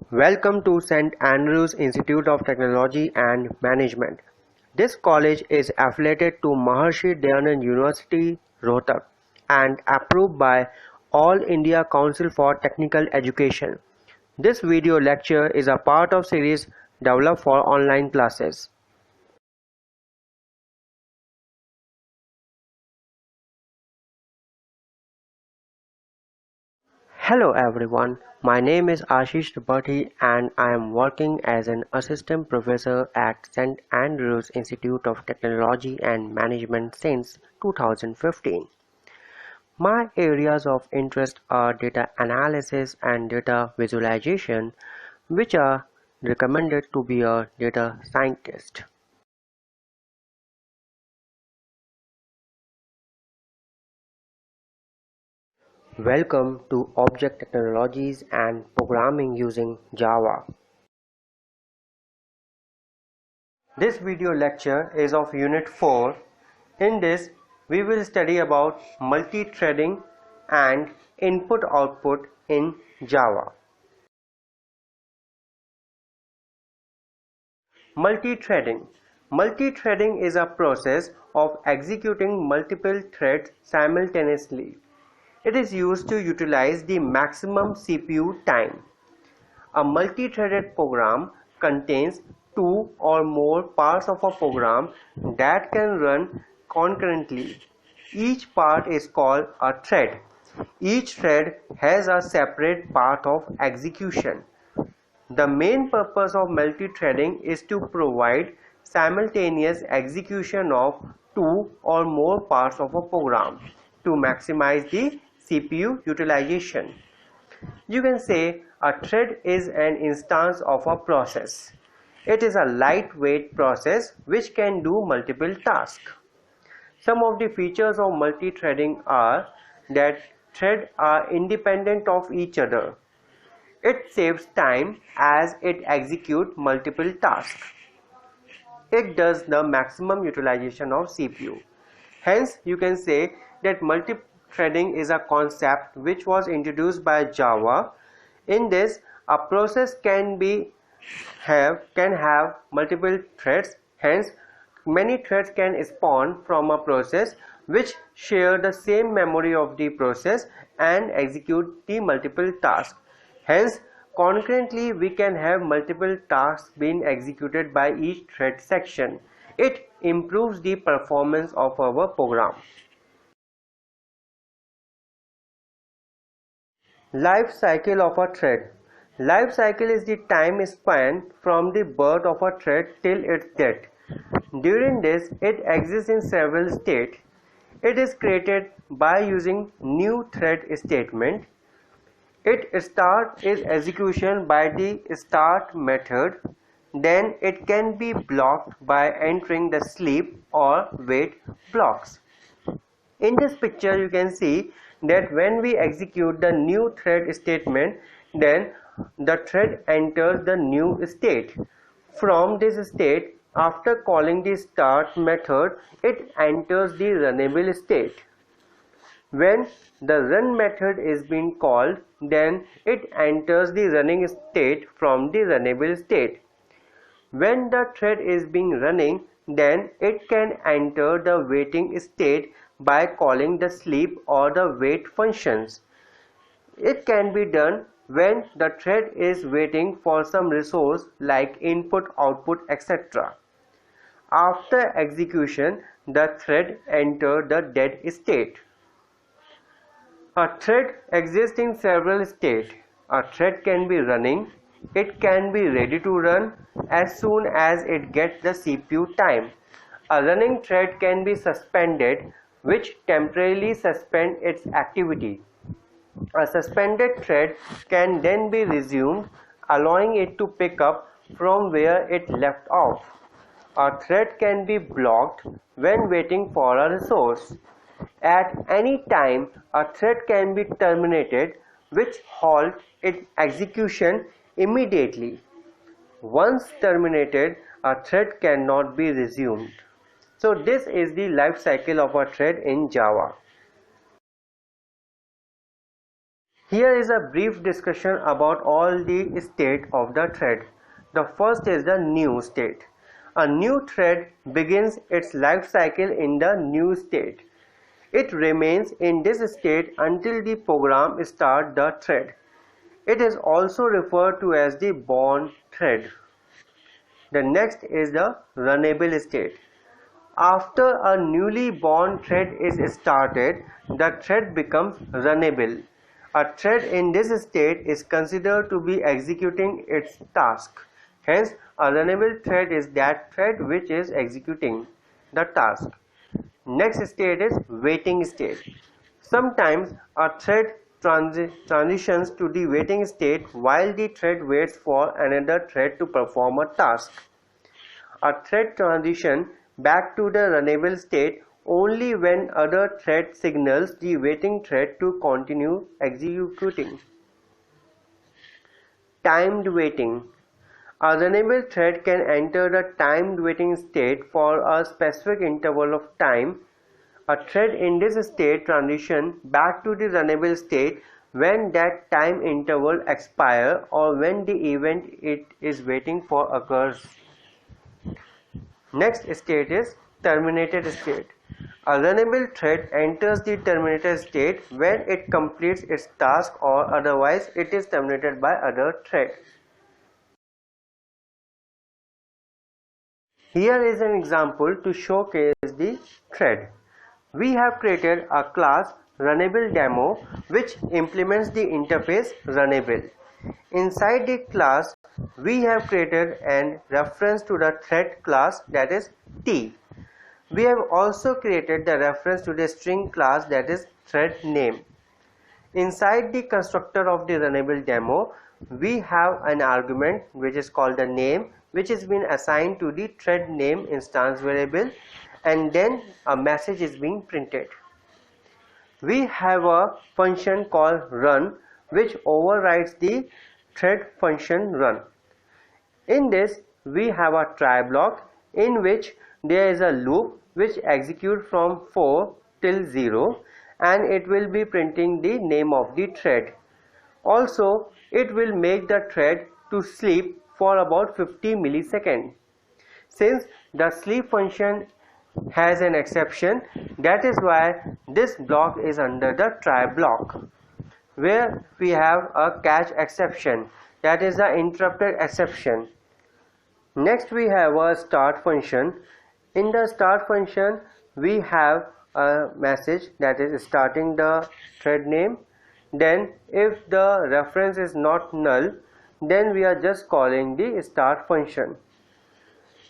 Welcome to St. Andrews Institute of Technology and Management. This college is affiliated to Maharshi Dayanand University, Rohtak and approved by All India Council for Technical Education. This video lecture is a part of series developed for online classes. Hello everyone, my name is Ashish Tripathi and I am working as an assistant professor at St. Andrews Institute of Technology and Management since 2015. My areas of interest are data analysis and data visualization, which are recommended to be a data scientist. Welcome to Object Technologies and Programming using Java. This video lecture is of Unit 4. In this, we will study about multi-threading and input-output in Java. Multi-threading. Multi-threading is a process of executing multiple threads simultaneously. It is used to utilize the maximum CPU time. A multi-threaded program contains two or more parts of a program that can run concurrently. Each part is called a thread. Each thread has a separate path of execution. The main purpose of multi-threading is to provide simultaneous execution of two or more parts of a program to maximize the CPU utilization. You can say a thread is an instance of a process. It is a lightweight process which can do multiple tasks. Some of the features of multi-threading are that threads are independent of each other. It saves time as it executes multiple tasks. It does the maximum utilization of CPU. Hence, you can say that multi-threading is a concept which was introduced by Java. In this, a process can have multiple threads. Hence, many threads can spawn from a process which share the same memory of the process and execute the multiple tasks. Hence, concurrently we can have multiple tasks being executed by each thread section. It improves the performance of our program. Life cycle of a thread. Life cycle is the time span from the birth of a thread till its death. During this, it exists in several states. It is created by using new thread statement. It starts its execution by the start method. Then it can be blocked by entering the sleep or wait blocks. In this picture you can see that when we execute the new thread statement, then the thread enters the new state. From this state, after calling the start method, it enters the runnable state. When the run method is being called, then it enters the running state from the runnable state. When the thread is being running, then it can enter the waiting state by calling the sleep or the wait functions. It can be done when the thread is waiting for some resource like input, output, etc. After execution, the thread enters the dead state. A thread exists in several states. A thread can be running. It can be ready to run as soon as it gets the CPU time. A running thread can be suspended, which temporarily suspends its activity. A suspended thread can then be resumed, allowing it to pick up from where it left off. A thread can be blocked when waiting for a resource. At any time, a thread can be terminated, which halts its execution immediately. Once terminated, a thread cannot be resumed. So this is the life cycle of a thread in Java. Here is a brief discussion about all the state of the thread. The first is the new state. A new thread begins its life cycle in the new state. It remains in this state until the program starts the thread. It is also referred to as the born thread. The next is the runnable state. After a newly born thread is started, the thread becomes runnable. A thread in this state is considered to be executing its task. Hence, a runnable thread is that thread which is executing the task. Next state is waiting state. Sometimes a thread transitions to the waiting state while the thread waits for another thread to perform a task. A thread transitions back to the runnable state only when other thread signals the waiting thread to continue executing. Timed waiting. A runnable thread can enter the timed waiting state for a specific interval of time. A thread in this state transitions back to the runnable state when that time interval expires or when the event it is waiting for occurs. Next state is terminated state. A runnable thread enters the terminated state when it completes its task or otherwise it is terminated by other thread. Here is an example to showcase the thread. We have created a class runnable demo which implements the interface runnable. Inside the class, we have created a reference to the thread class, that is T. We have also created the reference to the string class, that is thread name. Inside the constructor of the runnable demo, we have an argument which is called the name, which has been assigned to the thread name instance variable, and then a message is being printed. We have a function called run which overrides the thread function run. In this, we have a try block in which there is a loop which executes from 4 till 0, and it will be printing the name of the thread. Also, it will make the thread to sleep for about 50 milliseconds. Since the sleep function has an exception, that is why this block is under the try block, where we have a catch exception, that is the interrupted exception. Next we have a start function. In the start function we have a message that is starting the thread name. Then if the reference is not null, then we are just calling the start function.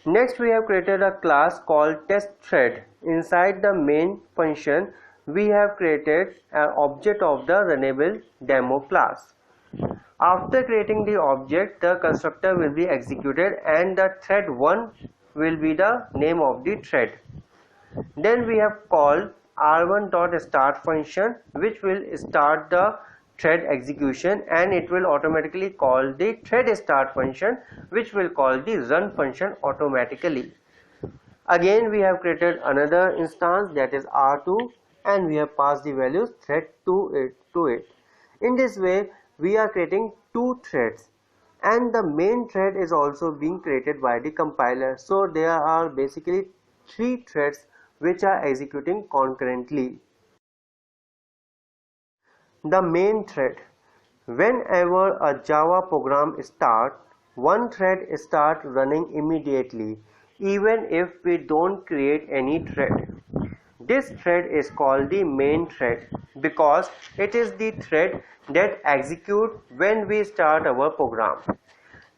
Next we have created a class called testThread. Inside the main function we have created an object of the runnable demo class. After creating the object, the constructor will be executed and the thread 1 will be the name of the thread. Then we have called r1.start function which will start the thread execution, and it will automatically call the thread start function which will call the run function automatically. Again we have created another instance, that is r2, and we have passed the values thread to it. In this way we are creating two threads, and the main thread is also being created by the compiler. So there are basically three threads which are executing concurrently. The main thread. Whenever a Java program starts, one thread starts running immediately, even if we don't create any thread. This thread is called the main thread because it is the thread that executes when we start our program.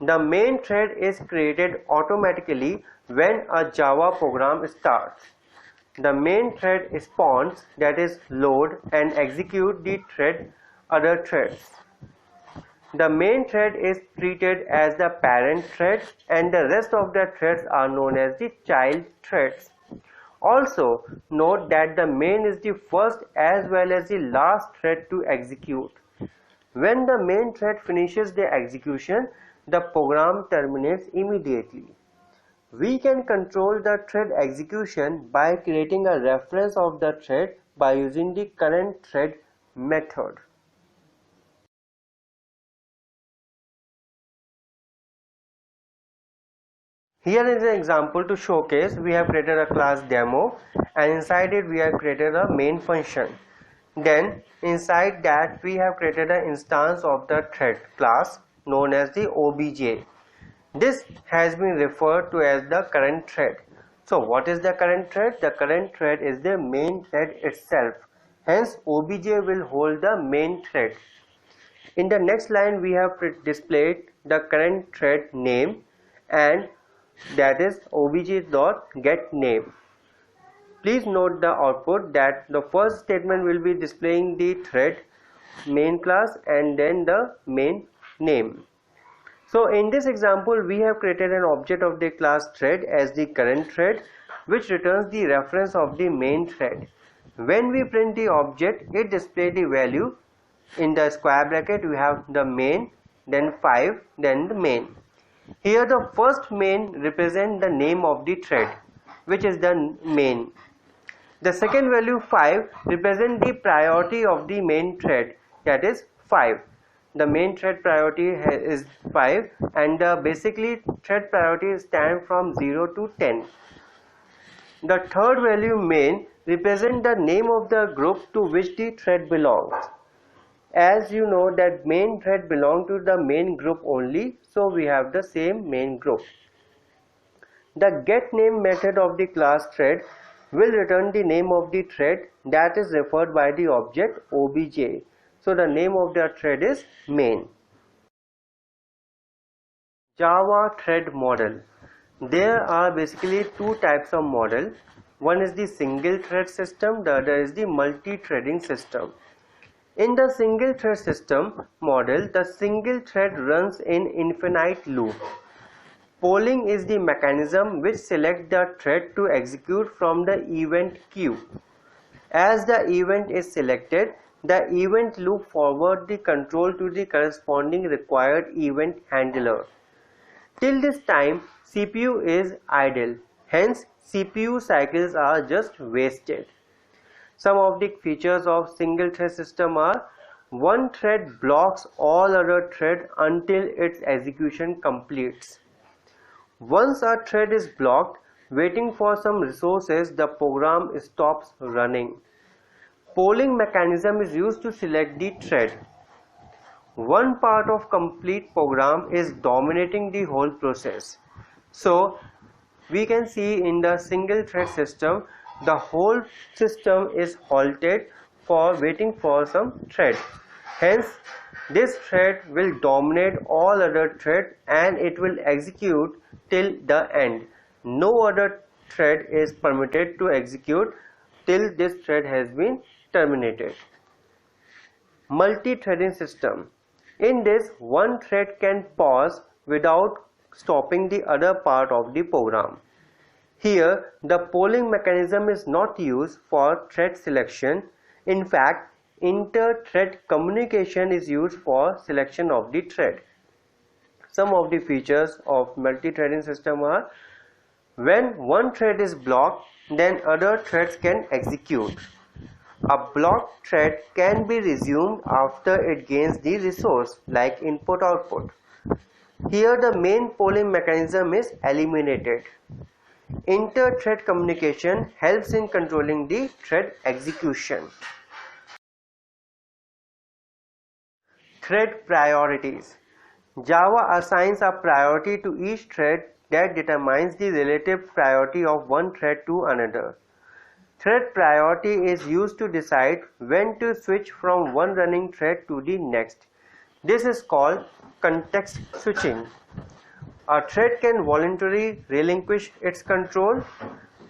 The main thread is created automatically when a Java program starts. The main thread spawns, that is load and execute the thread other threads. The main thread is treated as the parent thread and the rest of the threads are known as the child threads. Also note that the main is the first as well as the last thread to execute. When the main thread finishes the execution, the program terminates immediately. We can control the thread execution by creating a reference of the thread by using the current thread method. Here is an example to showcase. We have created a class demo, and inside it we have created a main function. Then inside that we have created an instance of the thread class known as the obj. This has been referred to as the current thread. So what is the current thread? The current thread is the main thread itself. Hence obj will hold the main thread. In the next line we have displayed the current thread name, and that is obj.getName. Please note the output that the first statement will be displaying the thread main class and then the main name. So in this example we have created an object of the class thread as the current thread, which returns the reference of the main thread. When we print the object, it displays the value. In the square bracket we have the main, then 5, then the main. Here the first main represents the name of the thread, which is the main. The second value 5 represents the priority of the main thread, that is 5. The main thread priority is 5, and basically thread priority stands from 0 to 10. The third value main represents the name of the group to which the thread belongs. As you know that main thread belongs to the main group only, so we have the same main group. The getName method of the class thread will return the name of the thread that is referred by the object obj. So the name of the thread is main. Java thread model. There are basically two types of model. One is the single thread system, the other is the multi-threading system. In the single thread system model, the single thread runs in infinite loop. Polling is the mechanism which selects the thread to execute from the event queue. As the event is selected, the event loop forwards the control to the corresponding required event handler. Till this time, CPU is idle, hence CPU cycles are just wasted. Some of the features of single thread system are: one thread blocks all other threads until its execution completes. Once a thread is blocked, waiting for some resources, the program stops running. Polling mechanism is used to select the thread. One part of complete program is dominating the whole process. So we can see in the single thread system, the whole system is halted for waiting for some thread. Hence this thread will dominate all other threads and it will execute till the end. No other thread is permitted to execute till this thread has been terminated. Multi-threading system. In this, one thread can pause without stopping the other part of the program. Here, the polling mechanism is not used for thread selection. In fact, inter-thread communication is used for selection of the thread. Some of the features of multi-threading system are: when one thread is blocked, then other threads can execute. A blocked thread can be resumed after it gains the resource, like input-output. Here the main polling mechanism is eliminated. Inter-thread communication helps in controlling the thread execution. Thread priorities. Java assigns a priority to each thread that determines the relative priority of one thread to another. Thread priority is used to decide when to switch from one running thread to the next. This is called context switching. A thread can voluntarily relinquish its control,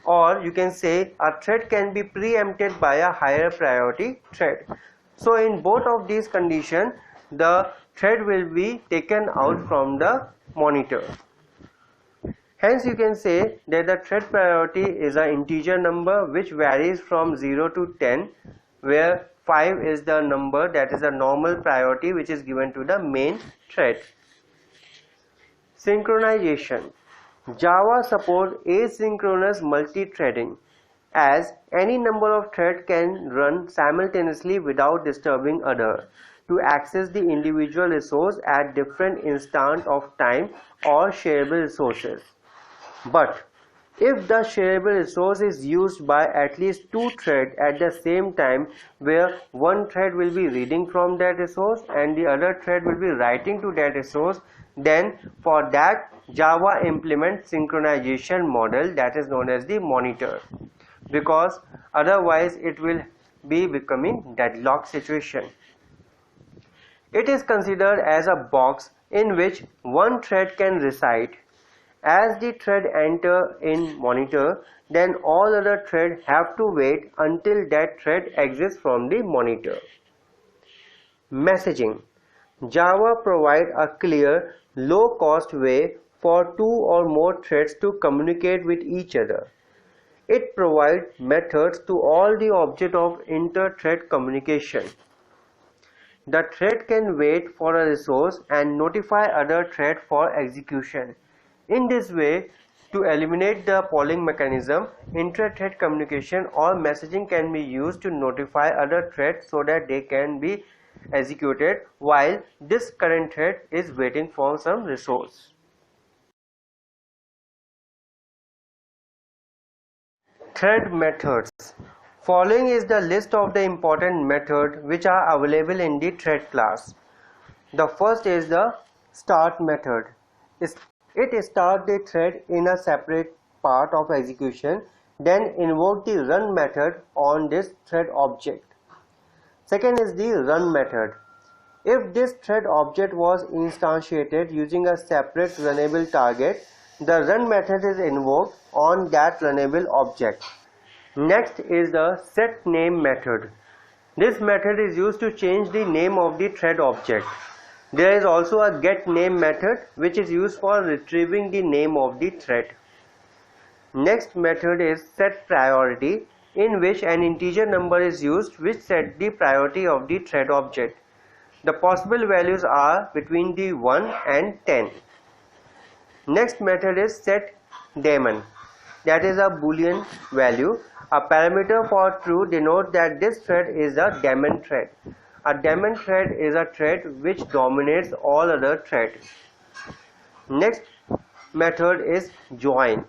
or you can say a thread can be preempted by a higher priority thread. So in both of these conditions, the thread will be taken out from the monitor. Hence you can say that the thread priority is an integer number which varies from 0 to 10, where 5 is the number that is a normal priority which is given to the main thread. Synchronization. Java supports asynchronous multi-threading, as any number of threads can run simultaneously without disturbing others to access the individual resource at different instants of time or shareable resources. But if the shareable resource is used by at least two threads at the same time, where one thread will be reading from that resource and the other thread will be writing to that resource, then for that Java implements synchronization model that is known as the monitor, because otherwise it will be becoming deadlock situation. It is considered as a box in which one thread can reside. As the thread enter in monitor, then all other threads have to wait until that thread exits from the monitor. Messaging. Java provides a clear, low-cost way for two or more threads to communicate with each other. It provides methods to all the objects of inter-thread communication. The thread can wait for a resource and notify other thread for execution. In this way, to eliminate the polling mechanism, inter-thread communication or messaging can be used to notify other threads so that they can be executed while this current thread is waiting for some resource. Thread methods. Following is the list of the important methods which are available in the thread class. The first is the start method. It starts the thread in a separate part of execution, then invoke the run method on this thread object. Second is the run method. If this thread object was instantiated using a separate runnable target, the run method is invoked on that runnable object. Next is the set name method. This method is used to change the name of the thread object. There is also a get name method which is used for retrieving the name of the thread. Next method is set priority, in which an integer number is used which sets the priority of the thread object. The possible values are between the 1 and 10. Next method is set daemon, that is a boolean value. A parameter for true denotes that this thread is a daemon thread. A daemon thread is a thread which dominates all other threads. Next method is join.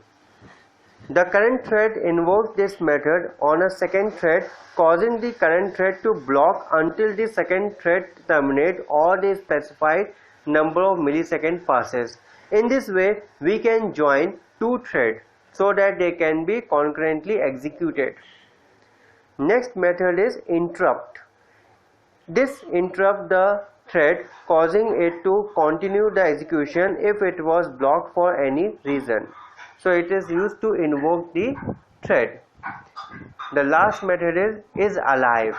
The current thread invokes this method on a second thread, causing the current thread to block until the second thread terminates or the specified number of milliseconds passes. In this way, we can join two threads so that they can be concurrently executed. Next method is interrupt. This interrupts the thread, causing it to continue the execution if it was blocked for any reason. So it is used to invoke the thread. The last method is alive.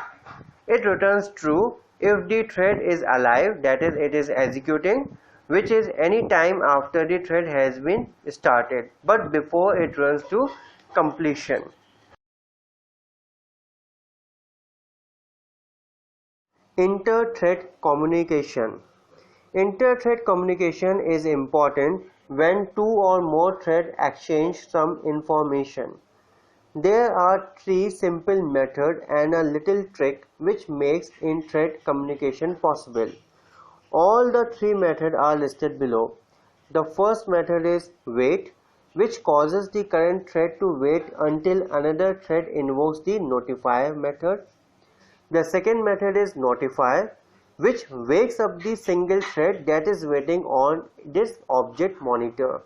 It returns true if the thread is alive, that is, it is executing, which is any time after the thread has been started, but before it runs to completion. Inter-thread communication. Inter-thread communication is important when two or more threads exchange some information. There are three simple methods and a little trick which makes in-thread communication possible. All the three methods are listed below. The first method is wait, which causes the current thread to wait until another thread invokes the notify method. The second method is notify, which wakes up the single thread that is waiting on this object monitor.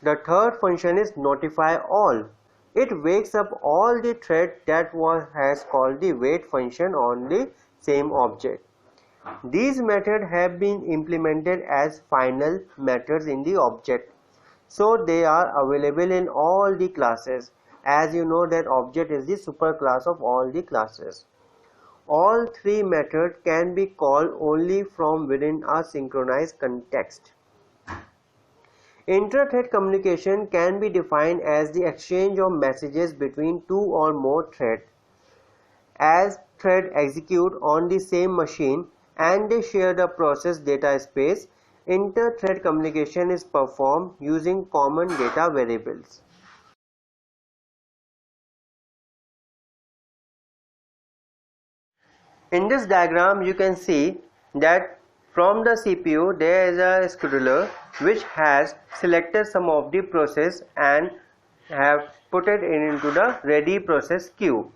The third function is notify all. It wakes up all the threads that has called the wait function on the same object. These methods have been implemented as final methods in the object, so they are available in all the classes. As you know that object is the superclass of all the classes. All three methods can be called only from within a synchronized context. Inter-thread communication can be defined as the exchange of messages between two or more threads. As threads execute on the same machine and they share the process data space, inter-thread communication is performed using common data variables. In this diagram, you can see that From the CPU there is a scheduler which has selected some of the process and have put it into the ready process queue.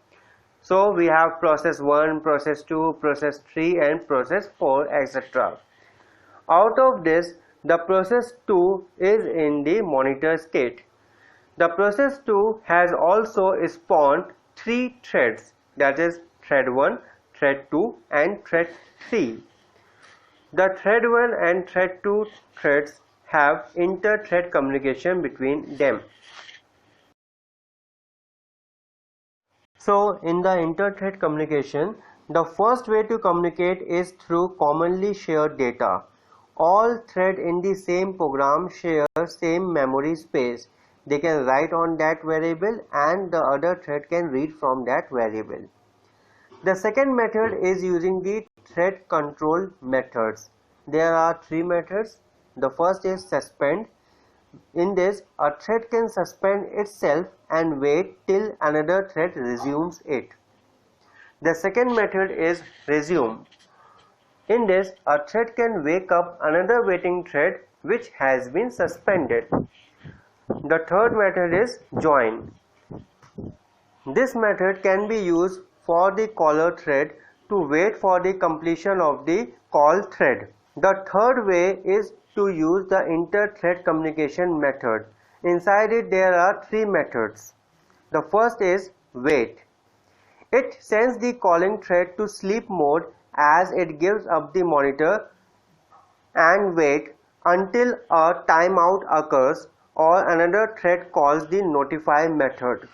So we have process 1, process 2, process 3 and process 4, etc. Out of this, the process 2 is in the monitor state. The process 2 has also spawned 3 threads, that is thread 1, thread 2 and thread 3. The thread 1 and thread 2 threads have inter-thread communication between them. So in the inter-thread communication, the first way to communicate is through commonly shared data. All threads in the same program share same memory space. They can write on that variable and the other thread can read from that variable. The second method is using the thread control methods. There are 3 methods. The first is suspend. In this, a thread can suspend itself and wait till another thread resumes it. The second method is resume. In this, a thread can wake up another waiting thread which has been suspended. The third method is join. This method can be used for the caller thread to wait for the completion of the call thread. The third way is to use the inter-thread communication method. Inside it there are 3 methods. The first is wait. It sends the calling thread to sleep mode as it gives up the monitor and wait until a timeout occurs or another thread calls the notify method.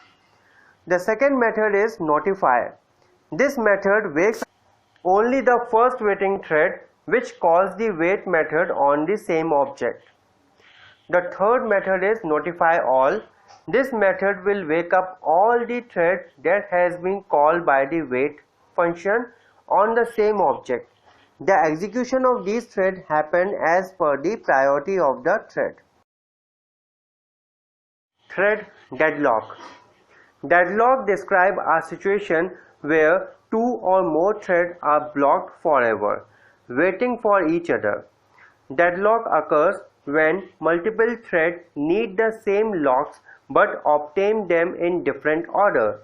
The second method is notify. This method wakes only the first waiting thread which calls the wait method on the same object. The third method is notify all. This method will wake up all the threads that has been called by the wait function on the same object. The execution of these threads happen as per the priority of the thread. Thread deadlock. Deadlock describes a situation where 2 or more threads are blocked forever, waiting for each other. Deadlock occurs when multiple threads need the same locks but obtain them in different order.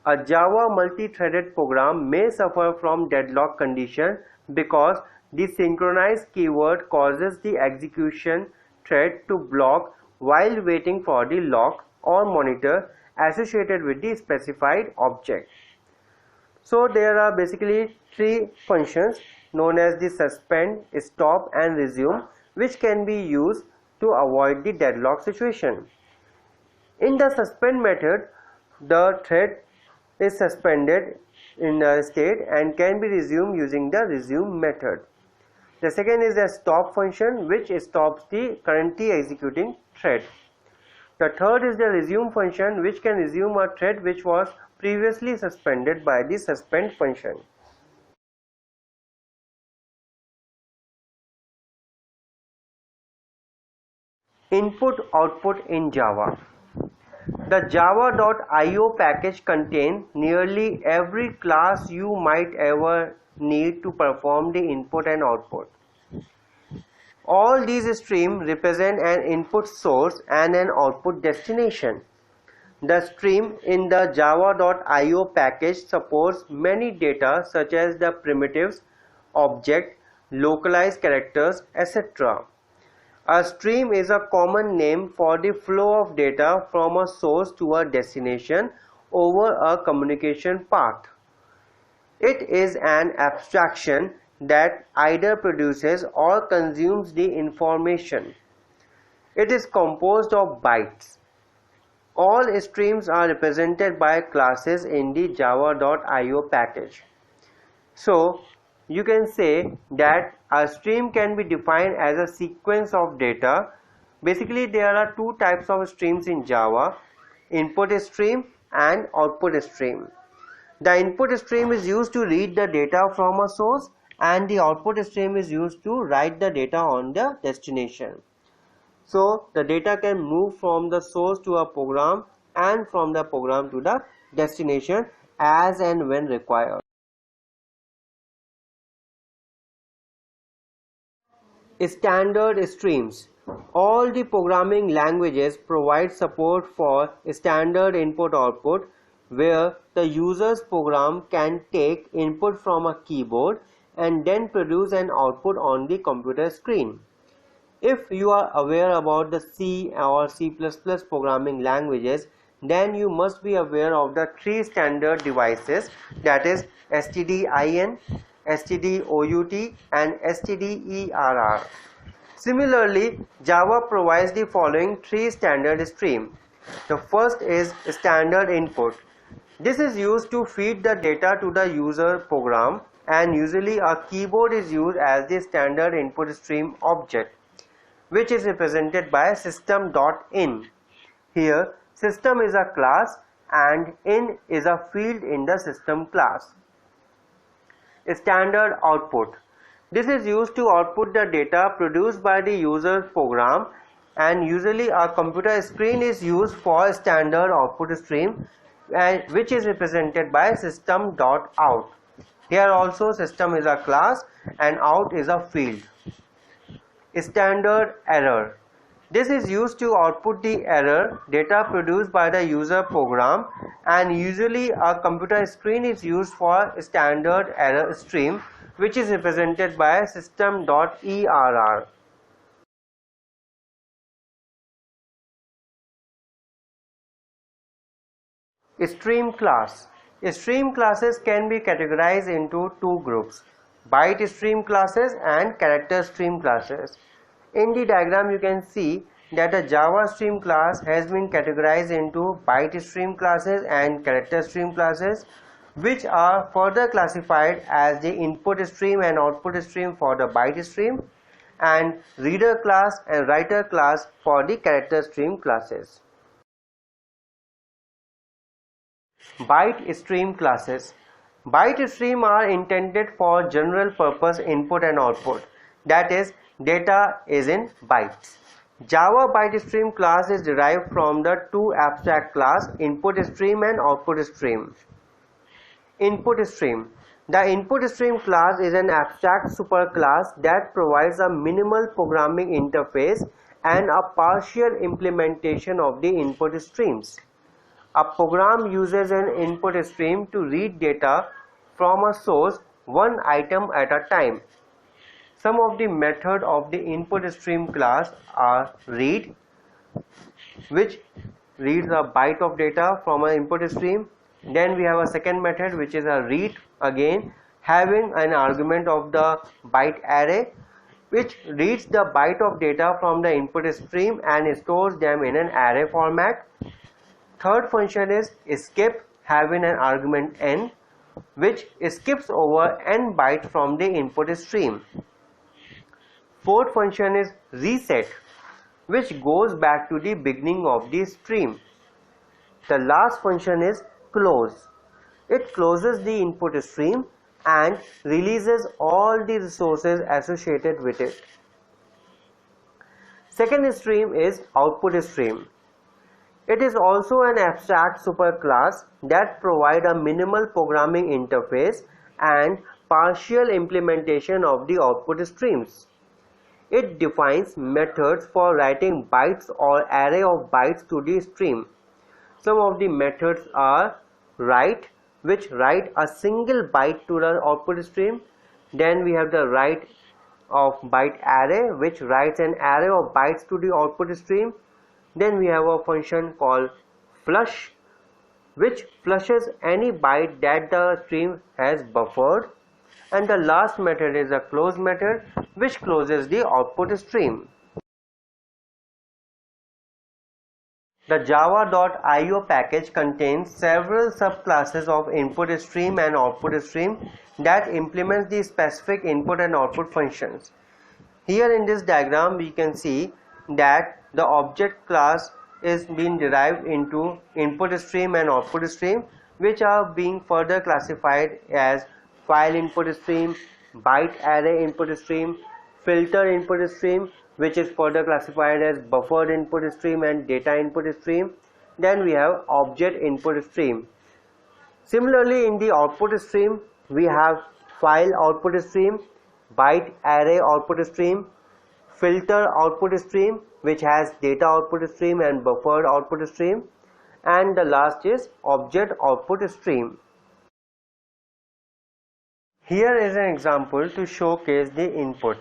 A Java multi-threaded program may suffer from deadlock condition because the synchronize keyword causes the execution thread to block while waiting for the lock or monitor associated with the specified object. So there are basically 3 functions known as the suspend, stop and resume, which can be used to avoid the deadlock situation. In the suspend method, the thread is suspended in a state and can be resumed using the resume method. The second is the stop function, which stops the currently executing thread. The third is the resume function, which can resume a thread which was previously suspended by the suspend function. Input-output in Java. The java.io package contains nearly every class you might ever need to perform the input and output. All these streams represent an input source and an output destination. The stream in the java.io package supports many data such as the primitives, object, localized characters, etc. A stream is a common name for the flow of data from a source to a destination over a communication path. It is an abstraction that either produces or consumes the information. It is composed of bytes. All streams are represented by classes in the java.io package. So you can say that a stream can be defined as a sequence of data. Basically there are 2 types of streams in Java: input stream and output stream. The input stream is used to read the data from a source and the output stream is used to write the data on the destination. So the data can move from the source to a program and from the program to the destination as and when required. Standard streams. All the programming languages provide support for standard input-output, where the user's program can take input from a keyboard and then produce an output on the computer screen. If you are aware about the C or C++ programming languages, then you must be aware of the three standard devices, that is stdin, stdout and stderr. Similarly, Java provides the following three standard streams. The first is standard input. This is used to feed the data to the user program, and usually a keyboard is used as the standard input stream object, which is represented by system.in. Here, system is a class and in is a field in the system class. Standard output. This is used to output the data produced by the user program, and usually a computer screen is used for standard output stream, which is represented by system.out. Here also system is a class and out is a field. Standard error. This is used to output the error data produced by the user program, and usually a computer screen is used for standard error stream, which is represented by system.err. Stream class. Stream classes can be categorized into two groups: byte stream classes and character stream classes. In the diagram you can see that the Java stream class has been categorized into byte stream classes and character stream classes, which are further classified as the input stream and output stream for the byte stream, and reader class and writer class for the character stream classes. Byte stream classes. Byte stream are intended for general purpose input and output, that is, data is in bytes. Java byte stream class is derived from the two abstract class, input stream and output stream. Input stream. The input stream class is an abstract superclass that provides a minimal programming interface and a partial implementation of the input streams. A program uses an input stream to read data from a source one item at a time. Some of the methods of the input stream class are read, which reads a byte of data from an input stream. Then we have a second method, which is a read, again having an argument of the byte array, which reads the byte of data from the input stream and stores them in an array format. Third function is skip, having an argument n, which skips over n bytes from the input stream. Fourth function is reset, which goes back to the beginning of the stream. The last function is close. It closes the input stream and releases all the resources associated with it. Second stream is output stream. It is also an abstract superclass that provides a minimal programming interface and partial implementation of the output streams. It defines methods for writing bytes or array of bytes to the stream. Some of the methods are write, which write a single byte to the output stream. Then we have the write of byte array, which writes an array of bytes to the output stream. Then we have a function called flush, which flushes any byte that the stream has buffered. And the last method is a close method, which closes the output stream. The java.io package contains several subclasses of input stream and output stream that implements the specific input and output functions. Here in this diagram we can see that the object class is being derived into input stream and output stream, which are being further classified as file input stream, byte array input stream, filter input stream, which is further classified as buffered input stream and data input stream. Then we have object input stream. Similarly, in the output stream we have file output stream, byte array output stream, filter output stream, which has data output stream and buffered output stream, and the last is object output stream. Here is an example to showcase the input.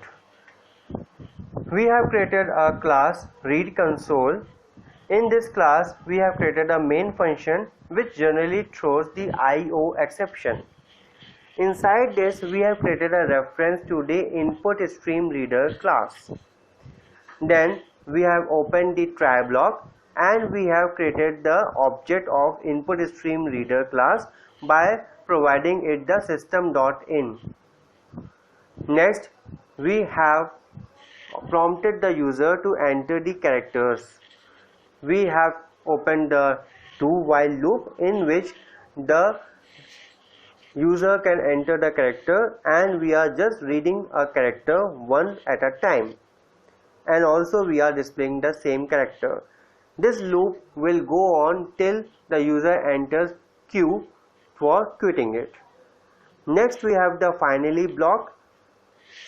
We have created a class readConsole. In this class, we have created a main function which generally throws the IO exception. Inside this, we have created a reference to the InputStreamReader class. Then we have opened the try block and we have created the object of InputStreamReader class by providing it the system.in. Next, we have prompted the user to enter the characters. We have opened the do while loop in which the user can enter the character, and we are just reading a character one at a time, and also we are displaying the same character. This loop will go on till the user enters Q for quitting it. Next we have the finally block.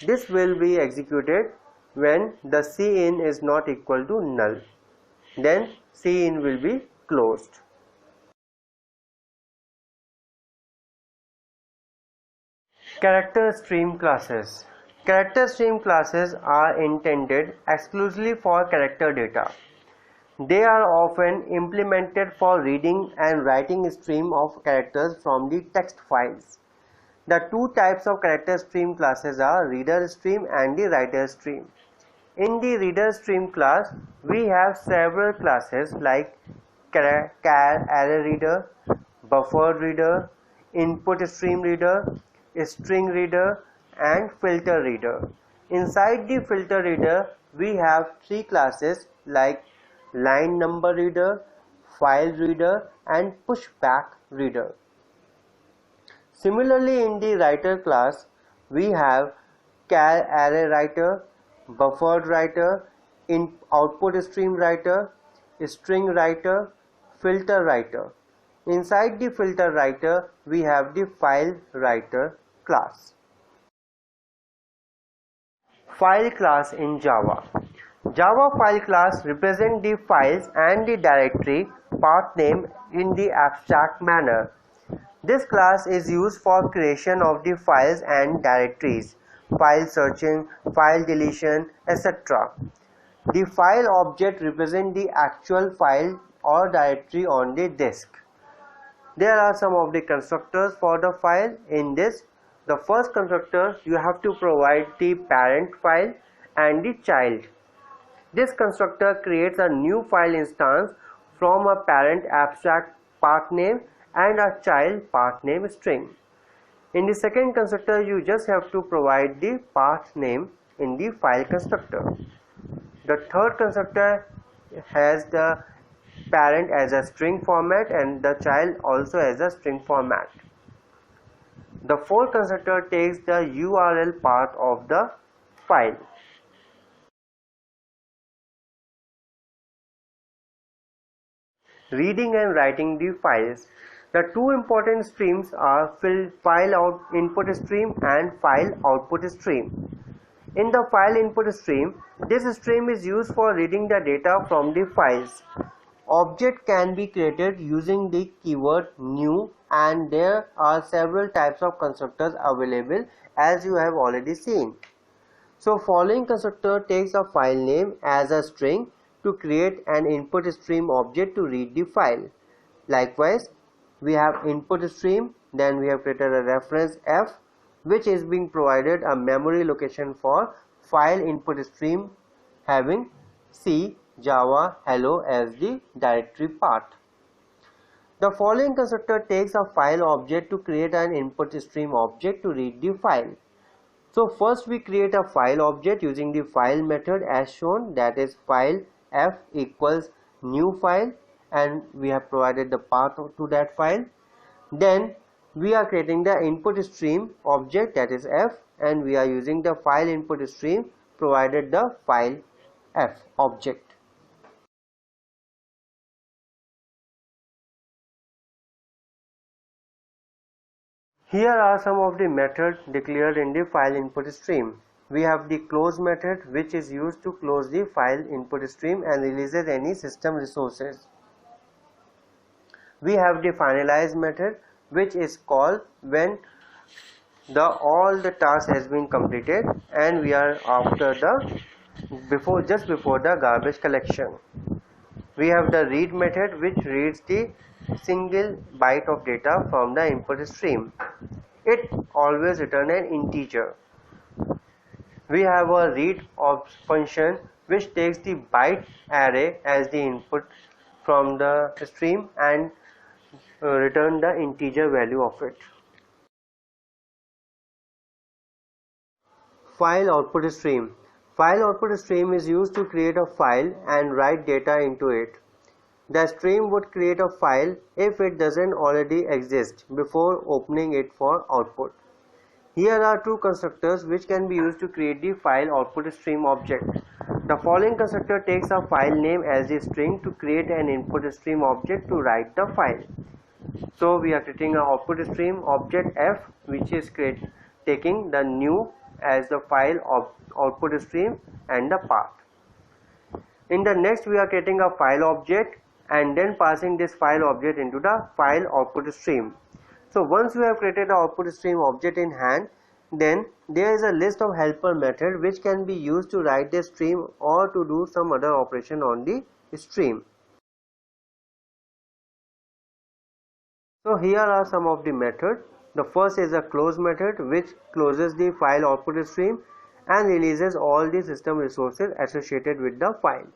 This will be executed when the cin is not equal to null. Then cin will be closed. Character stream classes. Character stream classes are intended exclusively for character data. They are often implemented for reading and writing stream of characters from the text files. The two types of character stream classes are reader stream and the writer stream. In the reader stream class, we have several classes like char array reader, buffer reader, input stream reader, string reader, and filter reader. Inside the filter reader, we have three classes like line number reader, file reader, and pushback reader. Similarly, in the writer class, we have char array writer, buffered writer, output stream writer, string writer, filter writer. Inside the filter writer, we have the file writer class. File class in Java. Java file class represents the files and the directory path name in the abstract manner. This class is used for creation of the files and directories, file searching, file deletion, etc. The file object represents the actual file or directory on the disk. There are some of the constructors for the file. In this, the first constructor, you have to provide the parent file and the child. This constructor creates a new file instance from a parent abstract path name and a child path name string. In the second constructor, you just have to provide the path name in the file constructor. The third constructor has the parent as a string format and the child also as a string format. The fourth constructor takes the URL path of the file. Reading and writing the files. The two important streams are file input stream and file output stream. In the file input stream, this stream is used for reading the data from the files. Object can be created using the keyword new, and there are several types of constructors available as you have already seen. So following constructor takes a file name as a string to create an input stream object to read the file. Likewise, we have input stream, then we have created a reference f which is being provided a memory location for file input stream having C, Java, hello as the directory path. The following constructor takes a file object to create an input stream object to read the file. So first we create a file object using the file method as shown, that is file f equals new file, and we have provided the path to that file. Then we are creating the input stream object, that is f, and we are using the file input stream provided the file f object. Here are some of the methods declared in the file input stream. we have the close method, which is used to close the file input stream and releases any system resources. We have the finalize method, which is called when all the task has been completed and we are after the just before the garbage collection. We have the read method, which reads the single byte of data from the input stream. It always returns an integer. We have a read function, which takes the byte array as the input from the stream and return the integer value of it. File output stream. File output stream is used to create a file and write data into it. The stream would create a file if it doesn't already exist before opening it for output. Here are two constructors which can be used to create the file output stream object. The following constructor takes a file name as the string to create an input stream object to write the file. So we are creating an output stream object f, which is taking the new as the file of output stream and the path. In the next, we are creating a file object and then passing this file object into the file output stream. So once we have created the output stream object in hand, then there is a list of helper method which can be used to write the stream or to do some other operation on the stream. So here are some of the methods. The first is a close method, which closes the file output stream and releases all the system resources associated with the file.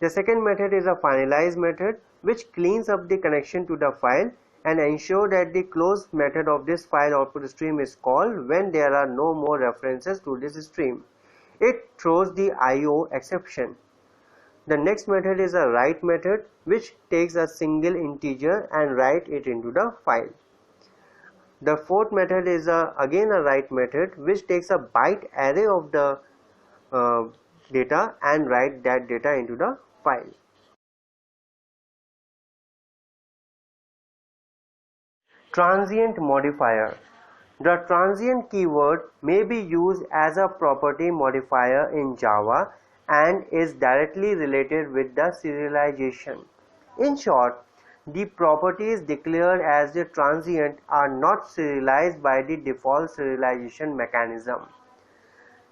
The second method is a finalize method, which cleans up the connection to the file and ensure that the close method of this file output stream is called when there are no more references to this stream. It throws the IO exception. The next method is a write method, which takes a single integer and write it into the file. The fourth method is again a write method, which takes a byte array of the data and write that data into the file. Transient modifier. The transient keyword may be used as a property modifier in Java and is directly related with the serialization. In short, the properties declared as the transient are not serialized by the default serialization mechanism.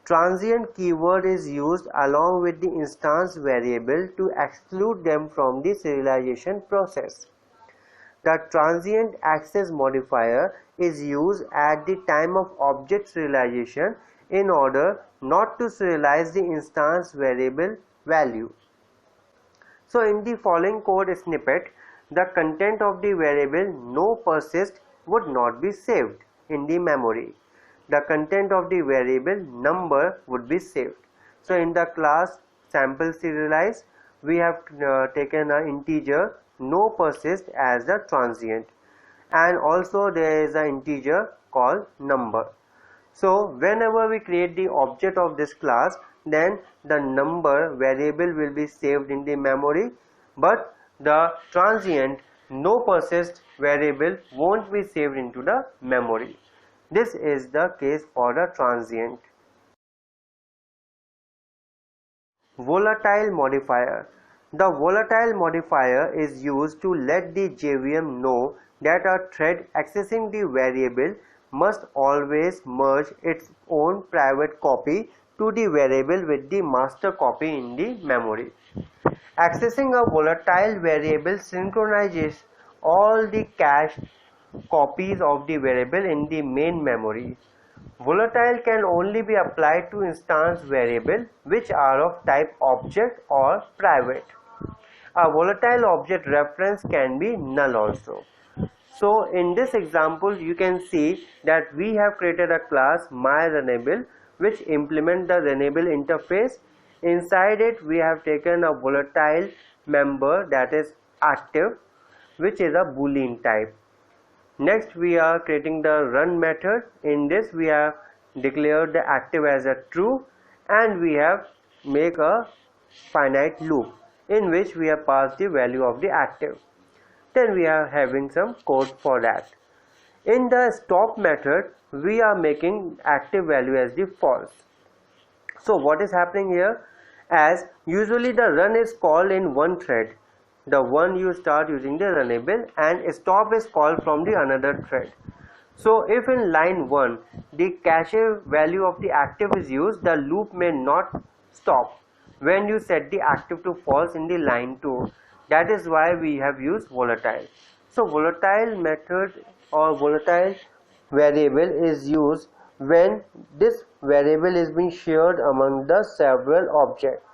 Transient keyword is used along with the instance variable to exclude them from the serialization process. The transient access modifier is used at the time of object serialization in order not to serialize the instance variable value. So in the following code snippet, the content of the variable no persist would not be saved in the memory. The content of the variable number would be saved. So in the class sample serialize, we have taken an integer no persist as the transient, and also there is an integer called number. So whenever we create the object of this class, then the number variable will be saved in the memory, but the transient no persist variable won't be saved into the memory. This is the case for the transient. Volatile modifier. The volatile modifier is used to let the JVM know that a thread accessing the variable must always merge its own private copy to the variable with the master copy in the memory. Accessing a volatile variable synchronizes all the cached copies of the variable in the main memory. Volatile can only be applied to instance variables which are of type object or private. A volatile object reference can be null also. So in this example, you can see that we have created a class myRunnable which implements the runnable interface. Inside it, we have taken a volatile member that is active, which is a boolean type. Next, we are creating the run method. In this, we have declared the active as a true, and we have make a finite loop in which we have passed the value of the active. Then we are having some code for that. In the stop method, we are making active value as the false. So what is happening here? As usually the run is called in one thread, the one you start using the runnable, and stop is called from the another thread. So if in line 1 the cache value of the active is used, the loop may not stop when you set the active to false in the line 2. That is why we have used volatile. So volatile method or volatile variable is used when this variable is being shared among the several objects,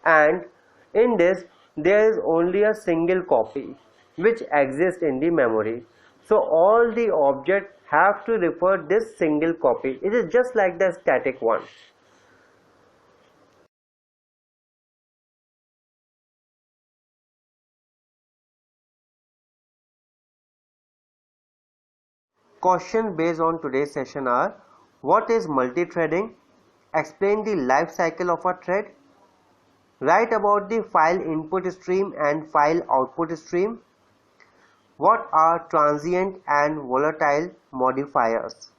and in this there is only a single copy which exists in the memory. So all the objects have to refer this single copy. It is just like the static one. Questions based on today's session are: what is multi-threading? Explain the life cycle of a thread. Write about the file input stream and file output stream. What are transient and volatile modifiers?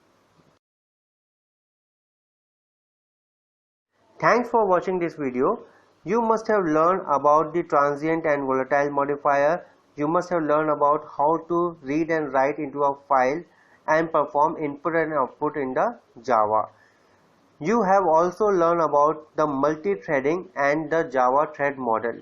Thanks for watching this video. You must have learned about the transient and volatile modifier. You must have learned about how to read and write into a file and perform input and output in the Java. You have also learned about the multi-threading and the Java thread model.